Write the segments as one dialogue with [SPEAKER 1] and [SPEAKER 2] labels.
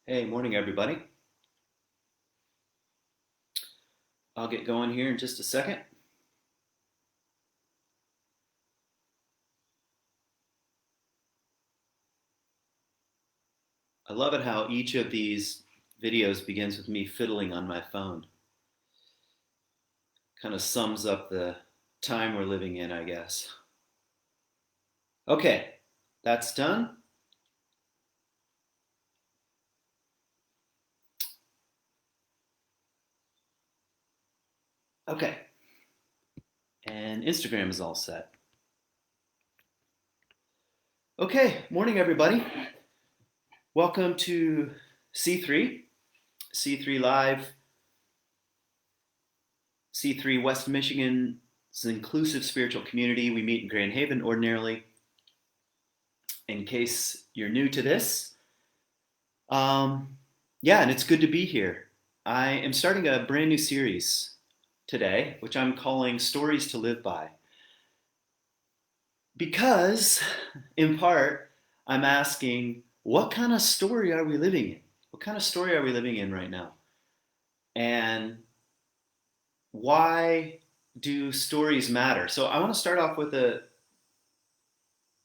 [SPEAKER 1] Hey, morning everybody. I'll get going here in just a second. I love it how each of these videos begins with me fiddling on my phone. Kind of sums up the time we're living in, I guess. Okay, that's done. Okay, and Instagram is all set. Okay, morning everybody. Welcome to C3, C3 Live, C3 West Michigan's inclusive spiritual community. We meet in Grand Haven ordinarily. In case you're new to this, Um, yeah, and it's good to be here. I am starting a brand new series today, which I'm calling Stories to Live By. Because, in part, I'm asking, what kind of story are we living in? What kind of story are we living in right now? And why do stories matter? So I want to start off with a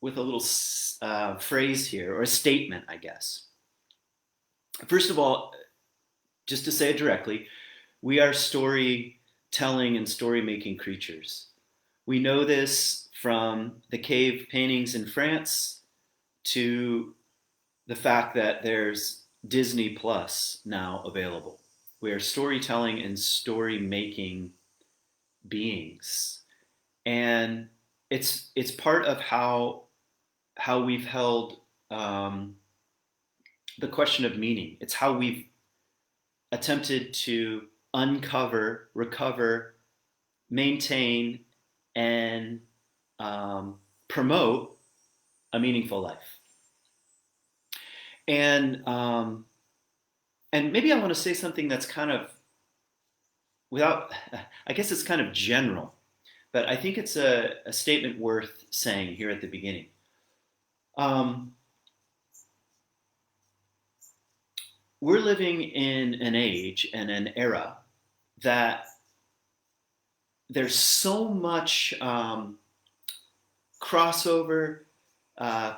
[SPEAKER 1] little phrase here, or a statement, I guess. First of all, just to say it directly, we are storytelling and story making creatures. We know this from the cave paintings in France to the fact that there's Disney Plus now available. We are storytelling and story making beings. And it's part of how we've held the question of meaning. It's how we've attempted to uncover, recover, maintain, and promote a meaningful life. And and maybe I want to say something that's kind of without. I guess it's kind of general, but I think it's a statement worth saying here at the beginning. Um, we're living in an age and an era that there's so much crossover uh,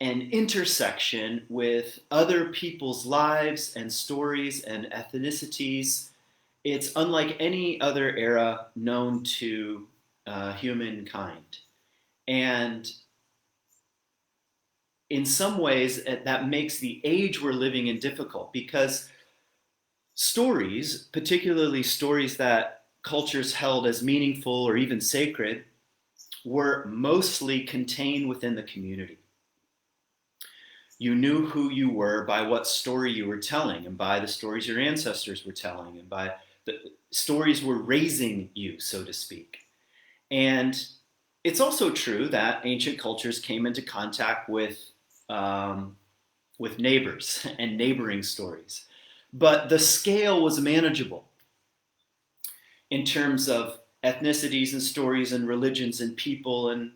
[SPEAKER 1] and intersection with other people's lives and stories and ethnicities. It's unlike any other era known to humankind. And in some ways, that makes the age we're living in difficult because stories, particularly stories that cultures held as meaningful or even sacred, were mostly contained within the community. You knew who you were by what story you were telling, and by the stories your ancestors were telling, and by the stories were raising you, so to speak. And it's also true that ancient cultures came into contact um, with neighbors and neighboring stories. But the scale was manageable in terms of ethnicities and stories and religions and people and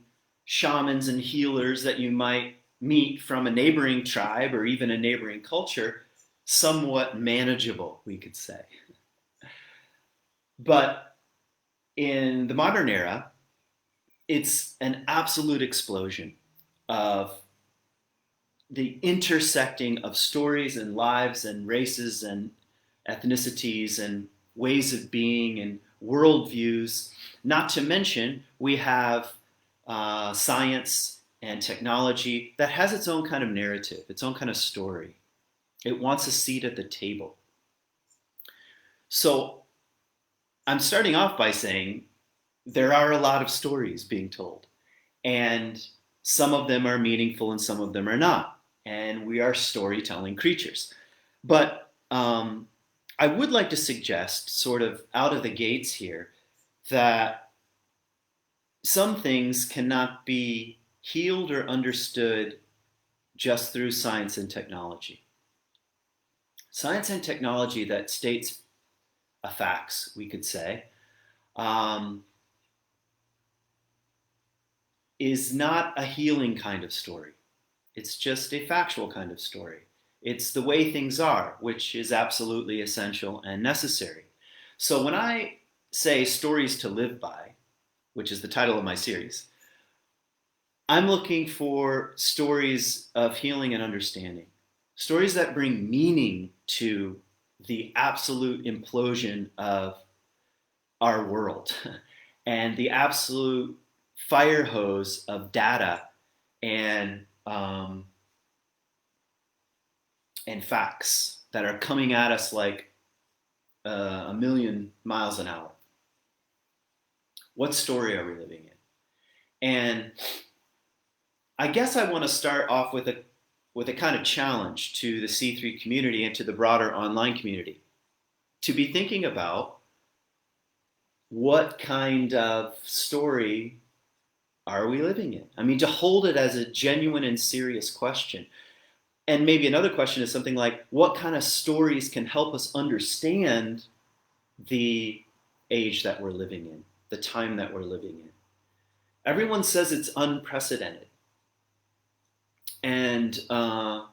[SPEAKER 1] shamans and healers that you might meet from a neighboring tribe or even a neighboring culture, somewhat manageable, we could say. But in the modern era, it's an absolute explosion of the intersecting of stories and lives and races and ethnicities and ways of being and worldviews. Not to mention, we have science and technology that has its own kind of narrative, its own kind of story. It wants a seat at the table. So I'm starting off by saying there are a lot of stories being told, and some of them are meaningful and some of them are not. And we are storytelling creatures. But I would like to suggest, sort of out of the gates here, that some things cannot be healed or understood just through science and technology. Science and technology that states a facts, we could say, um, is not a healing kind of story. It's just a factual kind of story. It's the way things are, which is absolutely essential and necessary. So when I say stories to live by, which is the title of my series, I'm looking for stories of healing and understanding, stories that bring meaning to the absolute implosion of our world and the absolute fire hose of data and and facts that are coming at us like a million miles an hour. What story are we living in? And I guess I want to start off with a kind of challenge to the C3 community and to the broader online community to be thinking about what kind of story are we living in? I mean, to hold it as a genuine and serious question. And maybe another question is something like, what kind of stories can help us understand the age that we're living in, the time that we're living in? Everyone says it's unprecedented. And I'm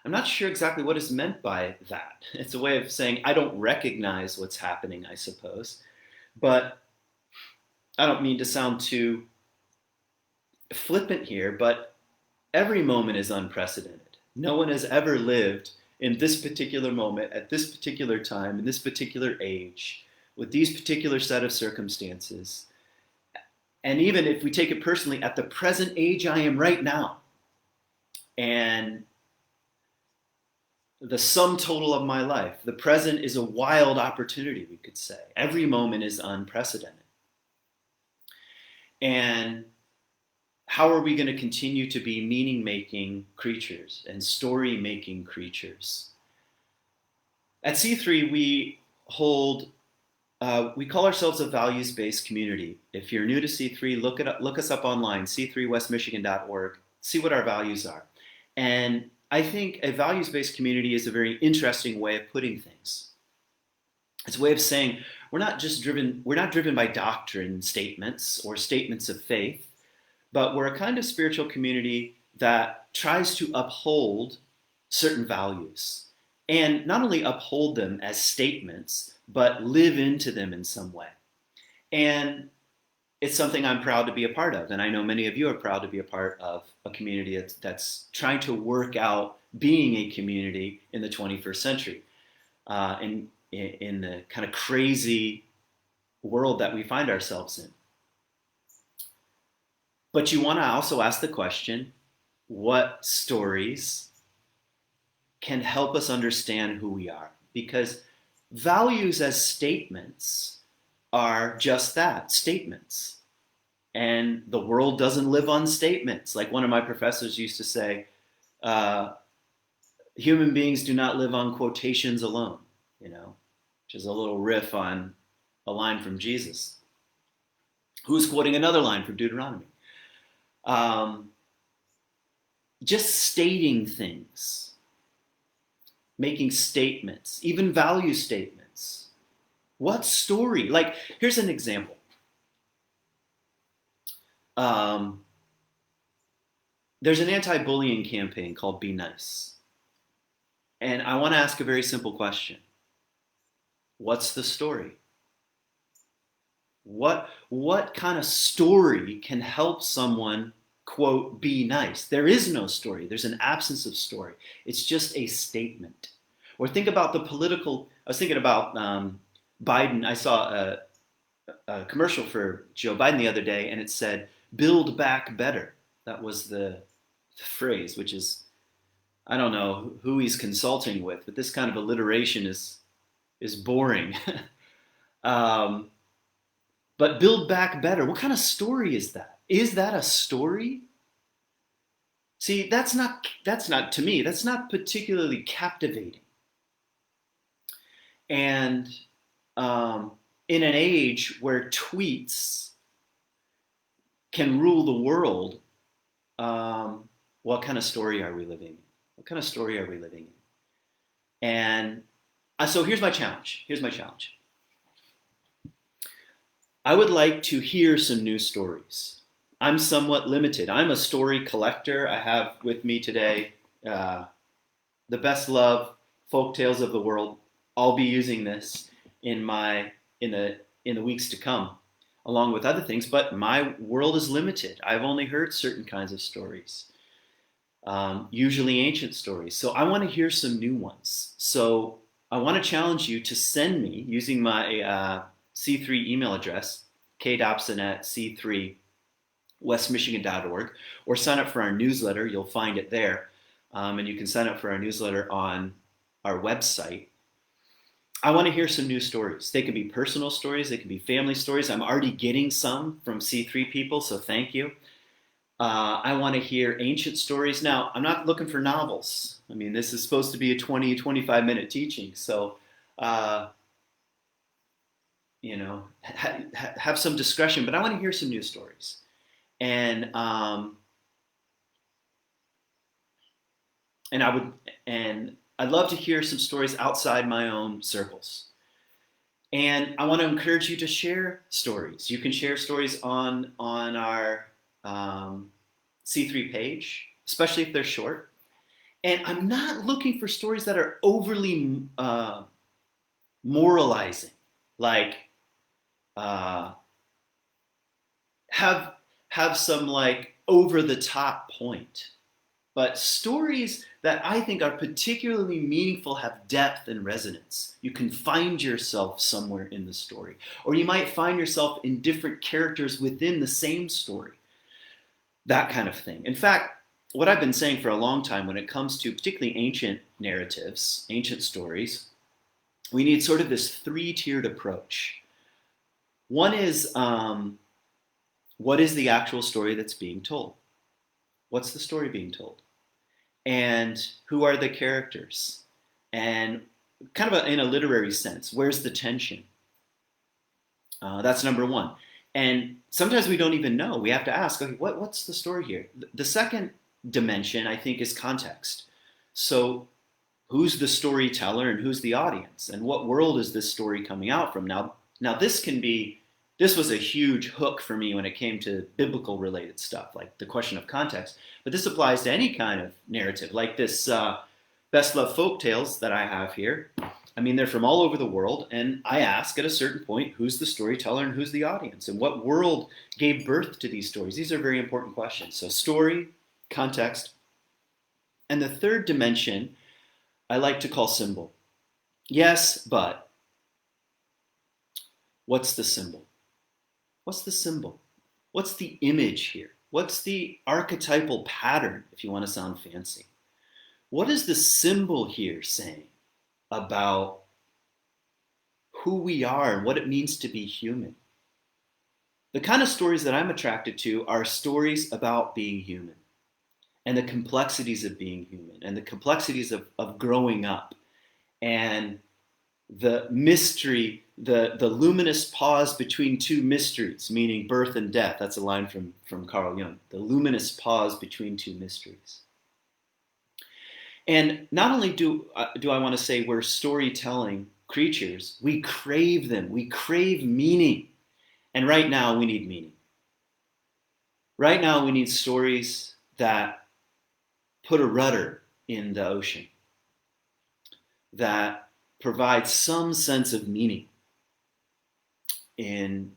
[SPEAKER 1] not sure exactly what is meant by that. It's a way of saying I don't recognize what's happening, I suppose. But I don't mean to sound too flippant here, but every moment is unprecedented. No one has ever lived in this particular moment, at this particular time, in this particular age, with these particular set of circumstances. And even if we take it personally, at the present age I am right now, and the sum total of my life, the present is a wild opportunity, we could say. Every moment is unprecedented. And how are we going to continue to be meaning-making creatures and story-making creatures? At C3, we call ourselves a values-based community. If you're new to C3, look us up online, c3westmichigan.org, see what our values are. And I think a values-based community is a very interesting way of putting things. It's a way of saying we're not driven by doctrine statements or statements of faith, but we're a kind of spiritual community that tries to uphold certain values. And not only uphold them as statements, but live into them in some way. And it's something I'm proud to be a part of. And I know many of you are proud to be a part of a community that's trying to work out being a community in the 21st century, in the kind of crazy world that we find ourselves in. But you want to also ask the question, what stories can help us understand who we are? Because values as statements are just that, statements. And the world doesn't live on statements. Like one of my professors used to say, human beings do not live on quotations alone, which is a little riff on a line from Jesus, who's quoting another line from Deuteronomy. Just stating things, making statements, even value statements. What story? Like, here's an example. There's an anti-bullying campaign called Be Nice. And I want to ask a very simple question. What's the story? What kind of story can help someone, quote, be nice? There is no story. There's an absence of story. It's just a statement. Or think about I was thinking about Biden. I saw a commercial for Joe Biden the other day, and it said, "Build back better." That was the phrase, which is, I don't know who he's consulting with, but this kind of alliteration is boring. But build back better. What kind of story is that? Is that a story? See, that's not to me, that's not particularly captivating. And in an age where tweets can rule the world, what kind of story are we living in? What kind of story are we living in? And so here's my challenge. I would like to hear some new stories. I'm somewhat limited. I'm a story collector. I have with me today the best love folk tales of the world. I'll be using this in my in the weeks to come, along with other things. But my world is limited. I've only heard certain kinds of stories, usually ancient stories. So I want to hear some new ones. So I want to challenge you to send me using my C3 email address, kdobson at c3westmichigan.org, or sign up for our newsletter. You'll find it there. And you can sign up for our newsletter on our website. I want to hear some new stories. They can be personal stories, they can be family stories. I'm already getting some from C3 people, so thank you. I want to hear ancient stories. Now, I'm not looking for novels. I mean, this is supposed to be a 20, 25-minute teaching, so have some discretion. But I want to hear some new stories, and I'd love to hear some stories outside my own circles. And I want to encourage you to share stories. You can share stories on our C3 page, especially if they're short. And I'm not looking for stories that are overly moralizing, like have some like over the top point. But stories that I think are particularly meaningful have depth and resonance. You can find yourself somewhere in the story, or you might find yourself in different characters within the same story. That kind of thing. In fact, what I've been saying for a long time when it comes to particularly ancient narratives, ancient stories, we need sort of this three-tiered approach. One is, what is the actual story that's being told? What's the story being told? And who are the characters? And kind of in a literary sense, where's the tension? That's number one. And sometimes we don't even know. We have to ask, okay, what's the story here? The second dimension, I think, is context. So who's the storyteller and who's the audience? And what world is this story coming out from? Now this was a huge hook for me when it came to biblical related stuff, like the question of context. But this applies to any kind of narrative, like this best loved folk tales that I have here. I mean, they're from all over the world, and I ask at a certain point, who's the storyteller and who's the audience? And what world gave birth to these stories? These are very important questions. So story, context, and the third dimension I like to call symbol. Yes, but what's the symbol? What's the symbol? What's the image here? What's the archetypal pattern, if you want to sound fancy? What is the symbol here saying about who we are and what it means to be human? The kind of stories that I'm attracted to are stories about being human and the complexities of being human and the complexities of growing up and the mystery, the luminous pause between two mysteries, meaning birth and death. That's a line from Carl Jung. The luminous pause between two mysteries. And not only do I want to say we're storytelling creatures, we crave them. We crave meaning. And right now we need meaning. Right now we need stories that put a rudder in the ocean, that provide some sense of meaning in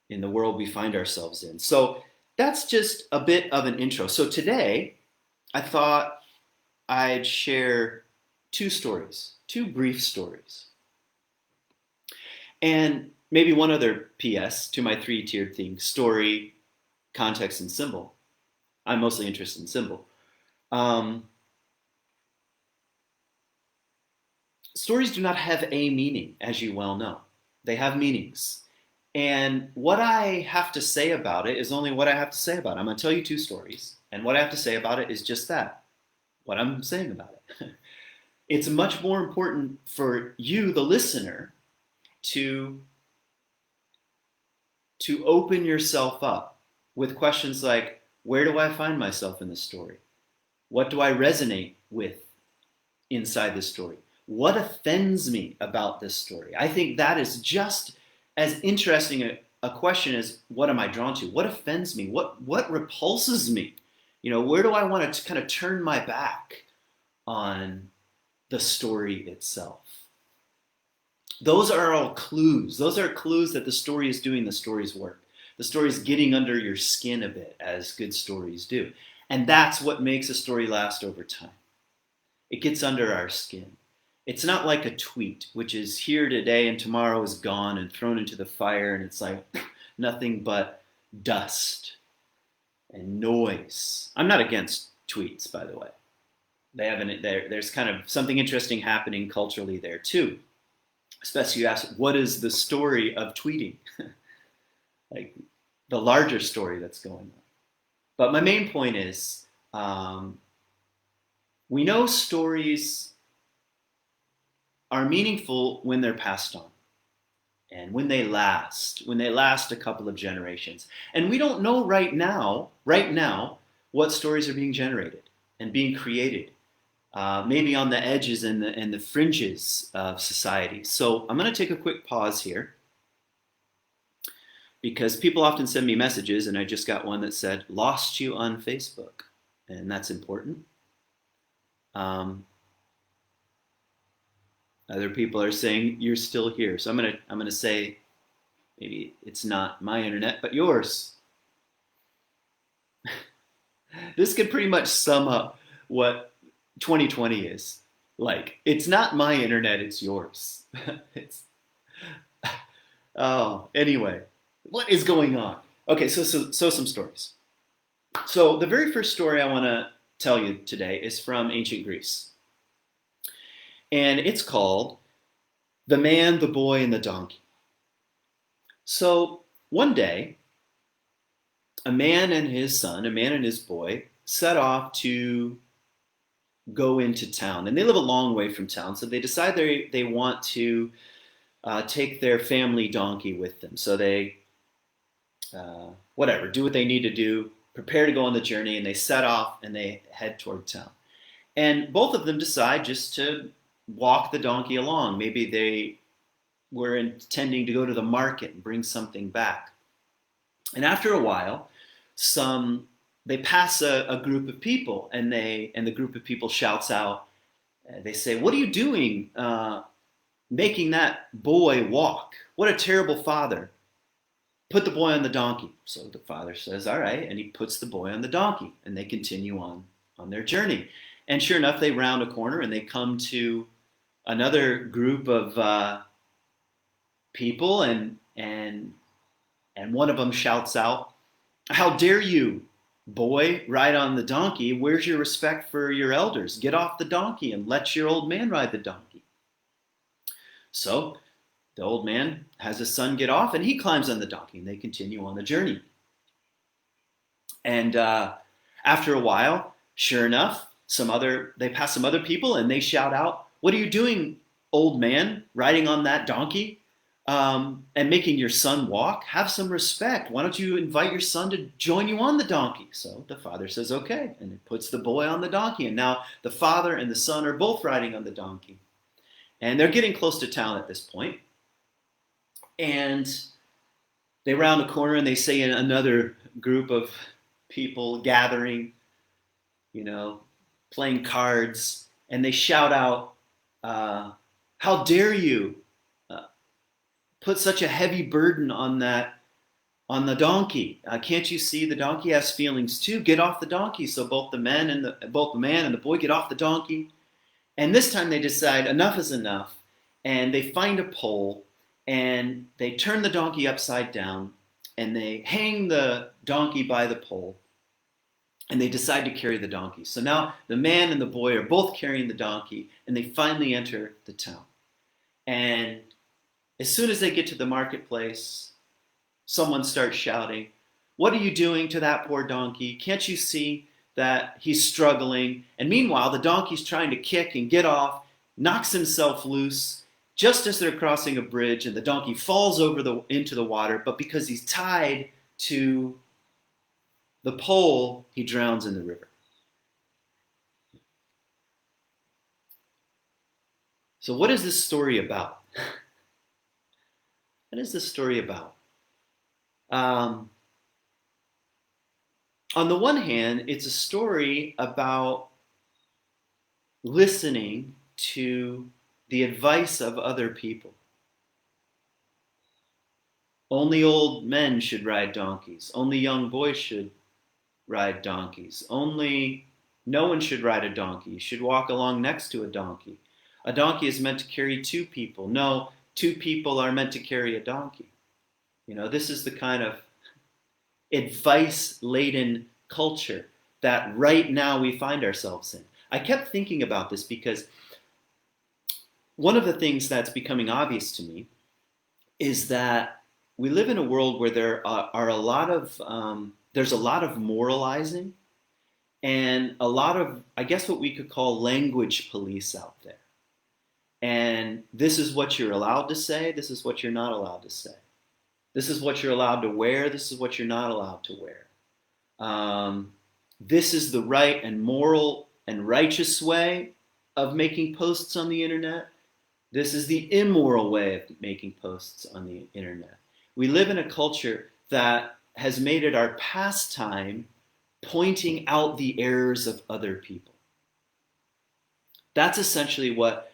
[SPEAKER 1] the world we find ourselves in. So that's just a bit of an intro. So today, I thought I'd share two stories, two brief stories. And maybe one other PS to my three-tiered thing: story, context, and symbol. I'm mostly interested in symbol. Stories do not have a meaning, as you well know. They have meanings. And what I have to say about it is only what I have to say about it. I'm going to tell you two stories, and what I have to say about it is just that, what I'm saying about it. It's much more important for you, the listener, to open yourself up with questions like, where do I find myself in this story? What do I resonate with inside this story? What offends me about this story? I think that is just as interesting a question as what am I drawn to? What offends me? What repulses me Where do I want to kind of turn my back on the story itself? Those are all clues. Those are clues that the story is doing the story's work. The story is getting under your skin a bit, as good stories do. And that's what makes a story last over time. It gets under our skin. It's not like a tweet, which is here today and tomorrow is gone and thrown into the fire, and it's like nothing but dust and noise. I'm not against tweets, by the way. There's kind of something interesting happening culturally there too. Especially you ask, what is the story of tweeting? Like the larger story that's going on. But my main point is, we know stories are meaningful when they're passed on and when they last a couple of generations. And we don't know right now, what stories are being generated and being created, maybe on the edges and the fringes of society. So I'm going to take a quick pause here because people often send me messages, and I just got one that said, "Lost you on Facebook," and that's important. Other people are saying you're still here. So I'm gonna say maybe it's not my internet, but yours. This could pretty much sum up what 2020 is like. It's not my internet, it's yours. Anyway, what is going on? Okay, so some stories. So the very first story I want to tell you today is from ancient Greece. And it's called The Man, the Boy, and the Donkey. So one day, a man and his boy, set off to go into town. And they live a long way from town, so they decide they want to take their family donkey with them. So they, do what they need to do, prepare to go on the journey, and they set off and they head toward town. And both of them decide just to walk the donkey along. Maybe they were intending to go to the market and bring something back. And after a while, they pass a group of people, and the group of people shouts out. They say, "What are you doing, making that boy walk? What a terrible father! Put the boy on the donkey." So the father says, "All right," and he puts the boy on the donkey, and they continue on their journey. And sure enough, they round a corner and they come to another group of people, and one of them shouts out, "How dare you, boy, ride on the donkey? Where's your respect for your elders? Get off the donkey and let your old man ride the donkey." So the old man has his son get off, and he climbs on the donkey, and they continue on the journey. And after a while, sure enough, they pass some other people, and they shout out, "What are you doing, old man, riding on that donkey and making your son walk? Have some respect. Why don't you invite your son to join you on the donkey?" So the father says, "Okay," and he puts the boy on the donkey. And now the father and the son are both riding on the donkey. And they're getting close to town at this point. And they round a corner, and they see another group of people gathering, playing cards, and they shout out, "How dare you put such a heavy burden on the donkey? Can't you see the donkey has feelings too? Get off the donkey." So both the man and the boy get off the donkey, and this time they decide enough is enough, and they find a pole, and they turn the donkey upside down, and they hang the donkey by the pole. And they decide to carry the donkey. So now the man and the boy are both carrying the donkey, and they finally enter the town. And as soon as they get to the marketplace, someone starts shouting, "What are you doing to that poor donkey? Can't you see that he's struggling?" And meanwhile, the donkey's trying to kick and get off, knocks himself loose just as they're crossing a bridge, and the donkey falls into the water. But because he's tied to the pole, he drowns in the river. So what is this story about? What is this story about? on the one hand, it's a story about listening to the advice of other people. Only old men should ride donkeys. Only young boys should ride donkeys. Only no one should ride a donkey. You should walk along next to a donkey. A donkey is meant to carry two people. No, two people are meant to carry a donkey. This is the kind of advice-laden culture that right now we find ourselves in. I kept thinking about this because one of the things that's becoming obvious to me is that we live in a world where there are a lot of there's a lot of moralizing and a lot of, I guess, what we could call language police out there. And this is what you're allowed to say. This is what you're not allowed to say. This is what you're allowed to wear. This is what you're not allowed to wear. This is the right and moral and righteous way of making posts on the internet. This is the immoral way of making posts on the internet. We live in a culture that has made it our pastime pointing out the errors of other people. That's essentially what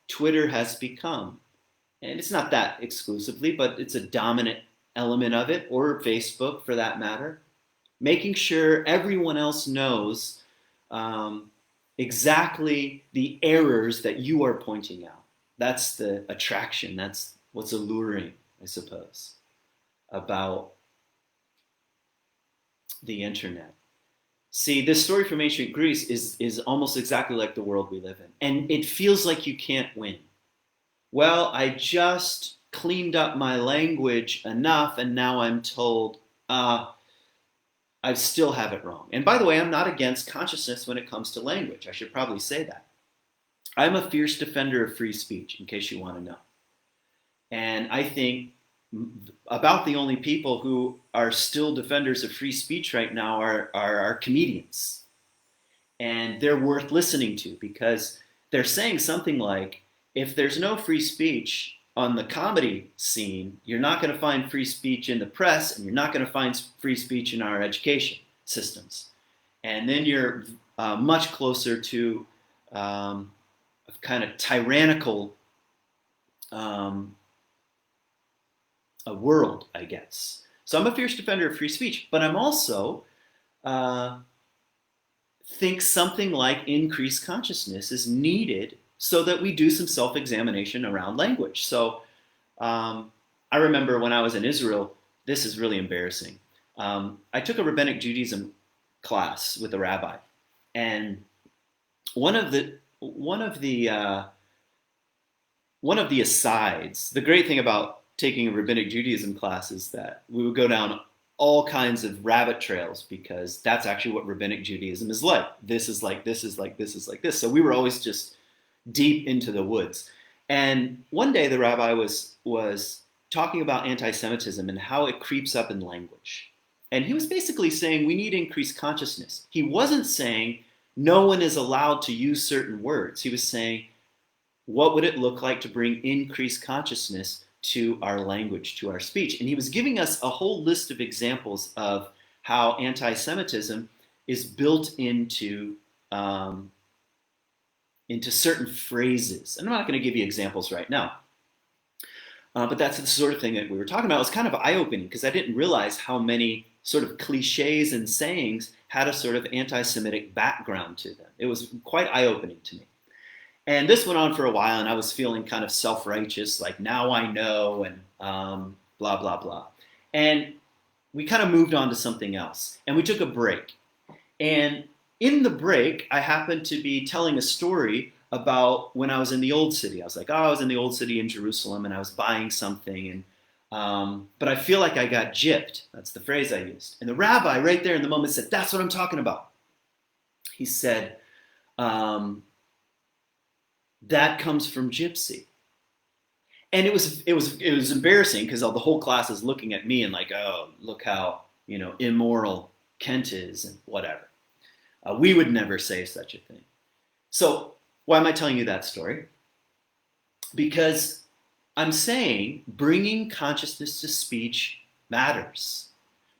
[SPEAKER 1] Twitter has become. And it's not that exclusively, but it's a dominant element of it, or Facebook for that matter. Making sure everyone else knows exactly the errors that you are pointing out. That's the attraction. That's what's alluring, I suppose, about the internet. See, this story from ancient Greece is almost exactly like the world we live in. And it feels like you can't win. Well, I just cleaned up my language enough, and now I'm told I still have it wrong. And by the way, I'm not against consciousness when it comes to language. I should probably say that. I'm a fierce defender of free speech, in case you want to know. And I think about the only people who are still defenders of free speech right now are comedians. And they're worth listening to because they're saying something like, if there's no free speech on the comedy scene, you're not going to find free speech in the press, and you're not going to find free speech in our education systems. And then you're much closer to a kind of tyrannical a world, I guess. So I'm a fierce defender of free speech, but I'm also think something like increased consciousness is needed so that we do some self-examination around language. So I remember when I was in Israel, this is really embarrassing. I took a rabbinic Judaism class with a rabbi, and one of the asides. The great thing about taking a rabbinic Judaism class is that we would go down all kinds of rabbit trails because that's actually what rabbinic Judaism is like. This is like this is like this is like this. So we were always just deep into the woods. And one day the rabbi was talking about anti-Semitism and how it creeps up in language. And he was basically saying we need increased consciousness. He wasn't saying no one is allowed to use certain words. He was saying, what would it look like to bring increased consciousness to our language, to our speech? And he was giving us a whole list of examples of how anti-Semitism is built into certain phrases. And I'm not going to give you examples right now. But that's the sort of thing that we were talking about. It was kind of eye-opening because I didn't realize how many sort of cliches and sayings had a sort of anti-Semitic background to them. It was quite eye-opening to me. And this went on for a while, and I was feeling kind of self-righteous, like now I know, and blah, blah, blah. And we kind of moved on to something else, and we took a break. And in the break, I happened to be telling a story about when I was in the Old City. I was like, I was in the Old City in Jerusalem, and I was buying something, and but I feel like I got gypped. That's the phrase I used. And the rabbi right there in the moment said, that's what I'm talking about. He said, that comes from gypsy. And it was embarrassing because the whole class is looking at me and like, oh, look how immoral Kent is and whatever. We would never say such a thing. So why am I telling you that story? Because I'm saying bringing consciousness to speech matters.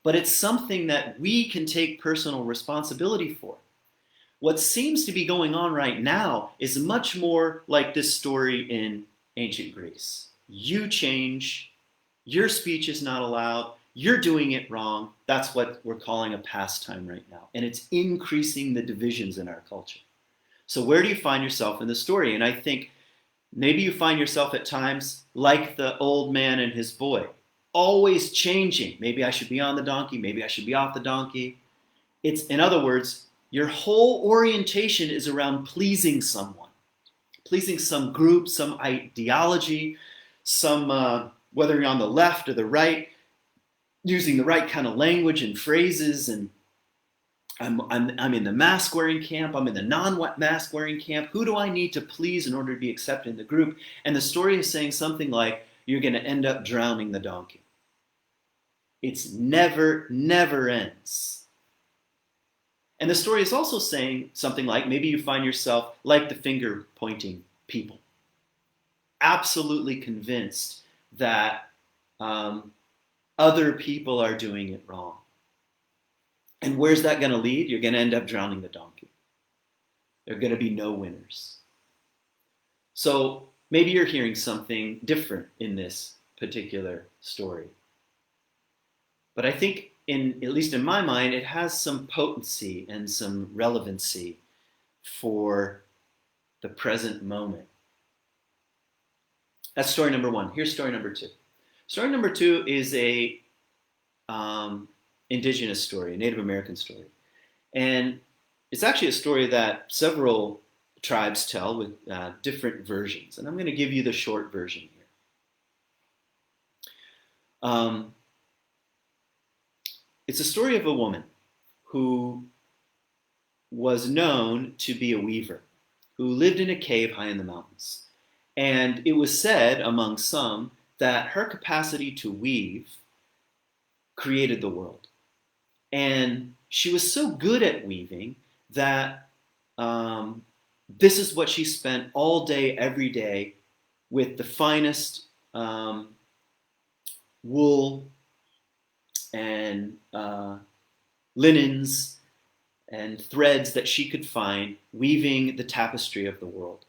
[SPEAKER 1] but it's something that we can take personal responsibility for. What seems to be going on right now is much more like this story in ancient Greece. You change, your speech is not allowed, you're doing it wrong. That's what we're calling a pastime right now. And it's increasing the divisions in our culture. So where do you find yourself in the story? And I think maybe you find yourself at times like the old man and his boy, always changing. Maybe I should be on the donkey, maybe I should be off the donkey. It's, in other words, your whole orientation is around pleasing someone, pleasing some group, some ideology, some whether you're on the left or the right, using the right kind of language and phrases. And I'm in the mask wearing camp, I'm in the non-mask wearing camp. Who do I need to please in order to be accepted in the group? And the story is saying something like, you're going to end up drowning the donkey. It's never ends. And the story is also saying something like, maybe you find yourself like the finger pointing people, absolutely convinced that other people are doing it wrong. And where's that going to lead? You're going to end up drowning the donkey. There are going to be no winners. So maybe you're hearing something different in this particular story. But I think, at least in my mind, it has some potency and some relevancy for the present moment. That's story number one. Here's story number two. Story number two is a indigenous story, a Native American story. And it's actually a story that several tribes tell with different versions. And I'm going to give you the short version here. It's a story of a woman who was known to be a weaver, who lived in a cave high in the mountains. And it was said among some that her capacity to weave created the world. And she was so good at weaving that this is what she spent all day, every day, with the finest wool and linens and threads that she could find, weaving the tapestry of the world.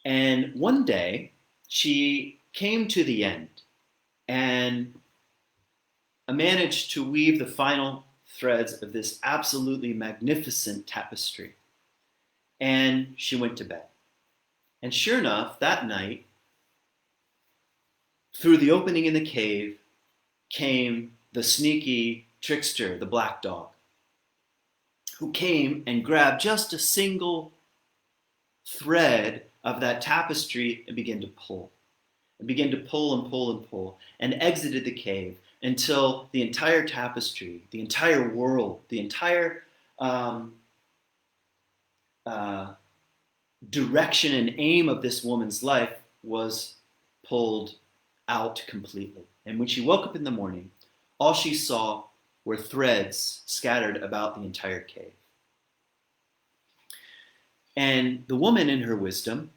[SPEAKER 1] And one day, she came to the end and managed to weave the final threads of this absolutely magnificent tapestry. And she went to bed. And sure enough, that night, through the opening in the cave, came the sneaky trickster, the black dog, who came and grabbed just a single thread of that tapestry and began to pull. And began to pull and pull and pull, and exited the cave until the entire tapestry, the entire world, the entire direction and aim of this woman's life was pulled out completely. And when she woke up in the morning, all she saw were threads scattered about the entire cave. And the woman, in her wisdom,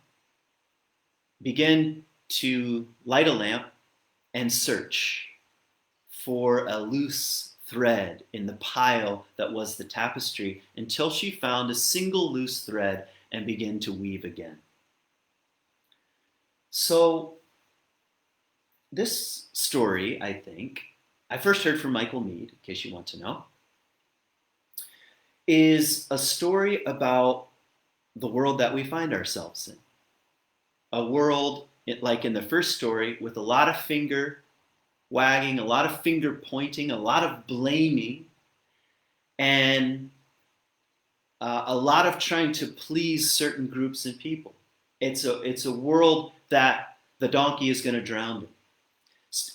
[SPEAKER 1] began to light a lamp and search for a loose thread in the pile that was the tapestry until she found a single loose thread and began to weave again. So this story, I think, I first heard from Michael Meade, in case you want to know, is a story about the world that we find ourselves in. A world, like in the first story, with a lot of finger wagging, a lot of finger pointing, a lot of blaming, and a lot of trying to please certain groups and people. It's a world that the donkey is going to drown in.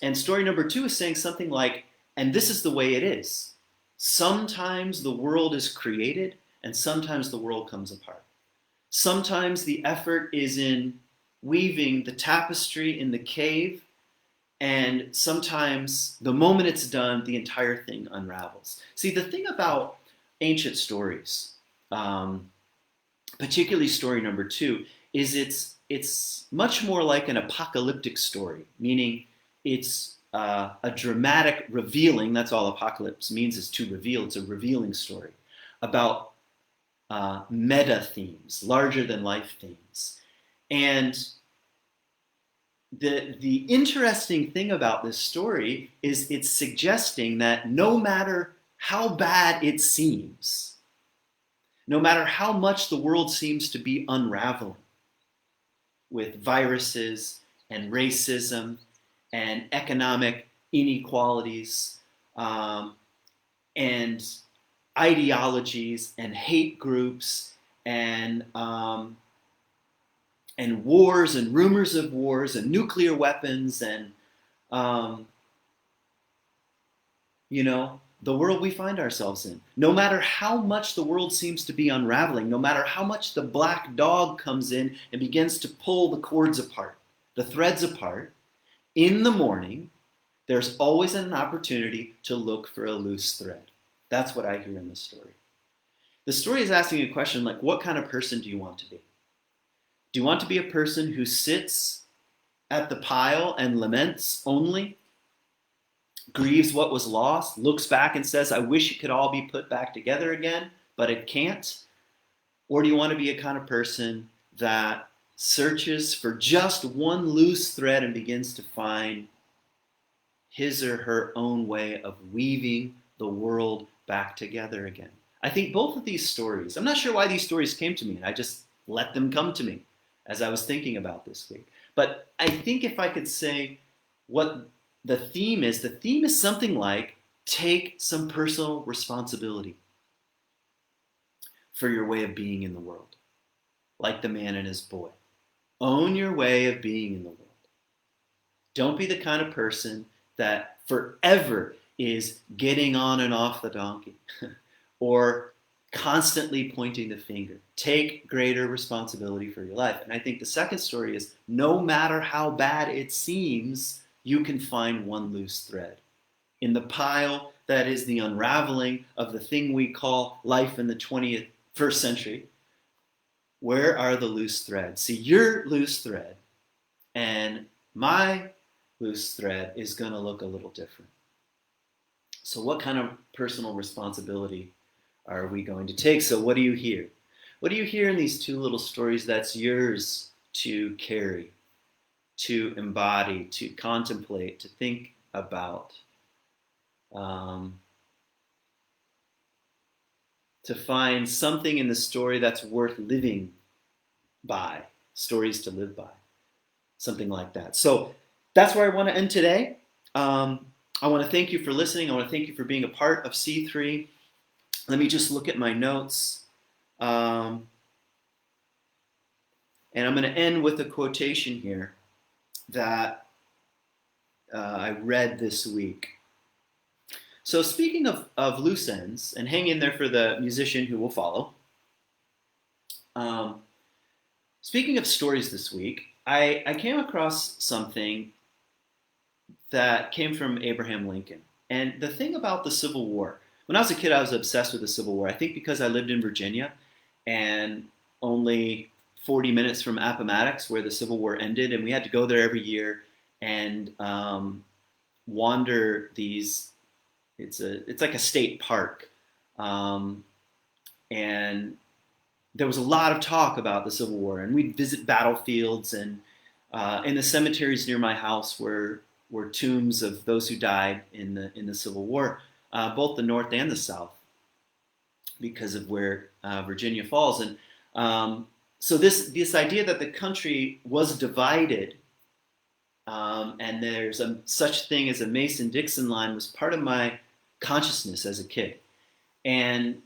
[SPEAKER 1] And story number two is saying something like, and this is the way it is. Sometimes the world is created, and sometimes the world comes apart. Sometimes the effort is in weaving the tapestry in the cave, and sometimes the moment it's done, the entire thing unravels. See, the thing about ancient stories, particularly story number two, is it's much more like an apocalyptic story, meaning it's a dramatic revealing. That's all apocalypse means, is to reveal. It's a revealing story about meta themes, larger than life themes. And the interesting thing about this story is it's suggesting that no matter how bad it seems, no matter how much the world seems to be unraveling with viruses and racism and economic inequalities, and ideologies and hate groups and wars and rumors of wars and nuclear weapons and the world we find ourselves in. No matter how much the world seems to be unraveling, no matter how much the black dog comes in and begins to pull the cords apart, the threads apart, in the morning, there's always an opportunity to look for a loose thread. That's what I hear in the story. The story is asking a question like, what kind of person do you want to be? Do you want to be a person who sits at the pile and laments only, grieves what was lost, looks back and says, I wish it could all be put back together again, but it can't? Or do you want to be a kind of person that searches for just one loose thread and begins to find his or her own way of weaving the world back together again? I think both of these stories, I'm not sure why these stories came to me, and I just let them come to me as I was thinking about this week. But I think if I could say what the theme is something like, take some personal responsibility for your way of being in the world, like the man and his boy. Own your way of being in the world. Don't be the kind of person that forever is getting on and off the donkey or constantly pointing the finger. Take greater responsibility for your life. And I think the second story is, no matter how bad it seems, you can find one loose thread. In the pile that is the unraveling of the thing we call life in the 21st century, where are the loose threads? See, your loose thread and my loose thread is going to look a little different. So what kind of personal responsibility are we going to take? So what do you hear? What do you hear in these two little stories that's yours to carry, to embody, to contemplate, to think about, to find something in the story that's worth living by, stories to live by, something like that. So that's where I want to end today. I want to thank you for listening. I want to thank you for being a part of C3. Let me just look at my notes. And I'm going to end with a quotation here that I read this week. So speaking of loose ends, and hang in there for the musician who will follow. Speaking of stories this week, I came across something that came from Abraham Lincoln. And the thing about the Civil War, when I was a kid, I was obsessed with the Civil War. I think because I lived in Virginia and only 40 minutes from Appomattox, where the Civil War ended, and we had to go there every year and wander these. It's like a state park, and there was a lot of talk about the Civil War, and we'd visit battlefields, and in the cemeteries near my house were tombs of those who died in the Civil War, both the North and the South, because of where Virginia falls. And so this idea that the country was divided, and there's such thing as a Mason-Dixon line, was part of my consciousness as a kid. And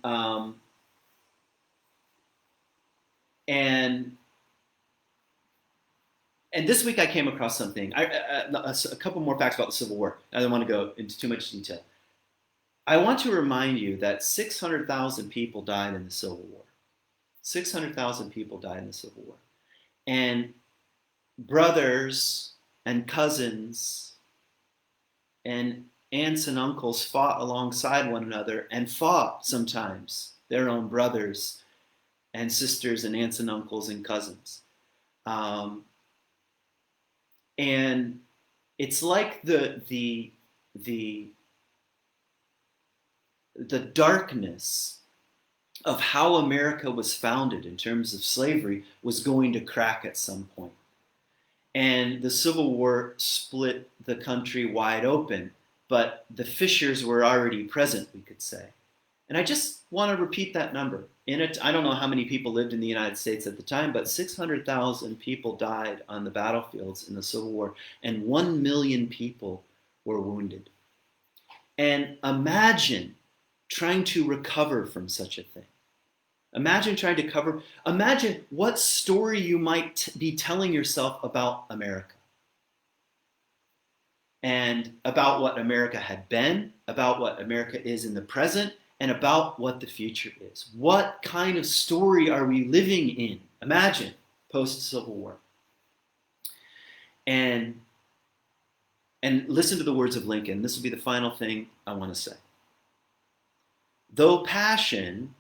[SPEAKER 1] this week I came across something. A couple more facts about the Civil War. I don't want to go into too much detail. I want to remind you that 600,000 people died in the Civil War. 600,000 people died in the Civil War. And brothers and cousins and aunts and uncles fought alongside one another and fought sometimes their own brothers and sisters and aunts and uncles and cousins. And it's like the darkness of how America was founded in terms of slavery was going to crack at some point. And the Civil War split the country wide open, but the fissures were already present, we could say. And I just want to repeat that number. In it, I don't know how many people lived in the United States at the time, but 600,000 people died on the battlefields in the Civil War, and 1 million people were wounded. And imagine trying to recover from such a thing. Imagine imagine what story you might be telling yourself about America. And about what America had been, about what America is in the present, and about what the future is. What kind of story are we living in? Imagine post-Civil War. And listen to the words of Lincoln. This will be the final thing I want to say. Though passion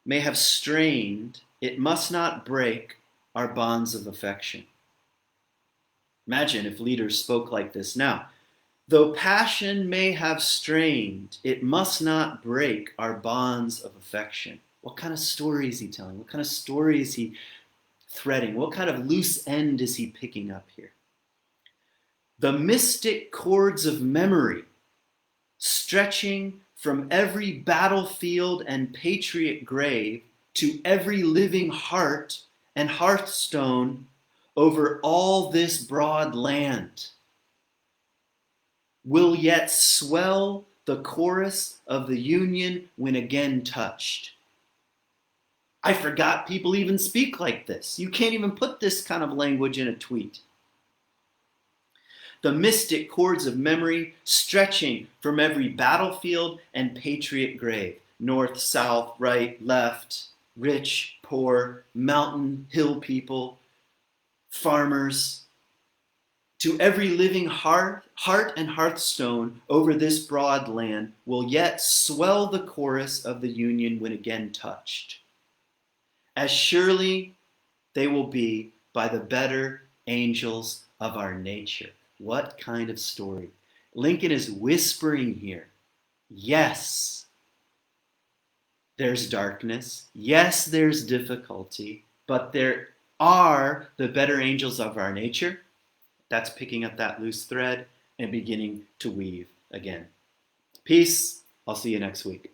[SPEAKER 1] may have strained, it must not break our bonds of affection. Imagine if leaders spoke like this now. Though passion may have strained, it must not break our bonds of affection. What kind of story is he telling? What kind of story is he threading? What kind of loose end is he picking up here? The mystic cords of memory, stretching from every battlefield and patriot grave to every living heart and hearthstone over all this broad land, will yet swell the chorus of the Union when again touched. I forgot people even speak like this. You can't even put this kind of language in a tweet. The mystic cords of memory stretching from every battlefield and patriot grave, north, south, right, left, rich, poor, mountain, hill people, farmers, to every living heart and hearthstone over this broad land will yet swell the chorus of the Union when again touched. As surely they will be by the better angels of our nature. What kind of story? Lincoln is whispering here. Yes, there's darkness. Yes, there's difficulty. But there are the better angels of our nature. That's picking up that loose thread and beginning to weave again. Peace. I'll see you next week.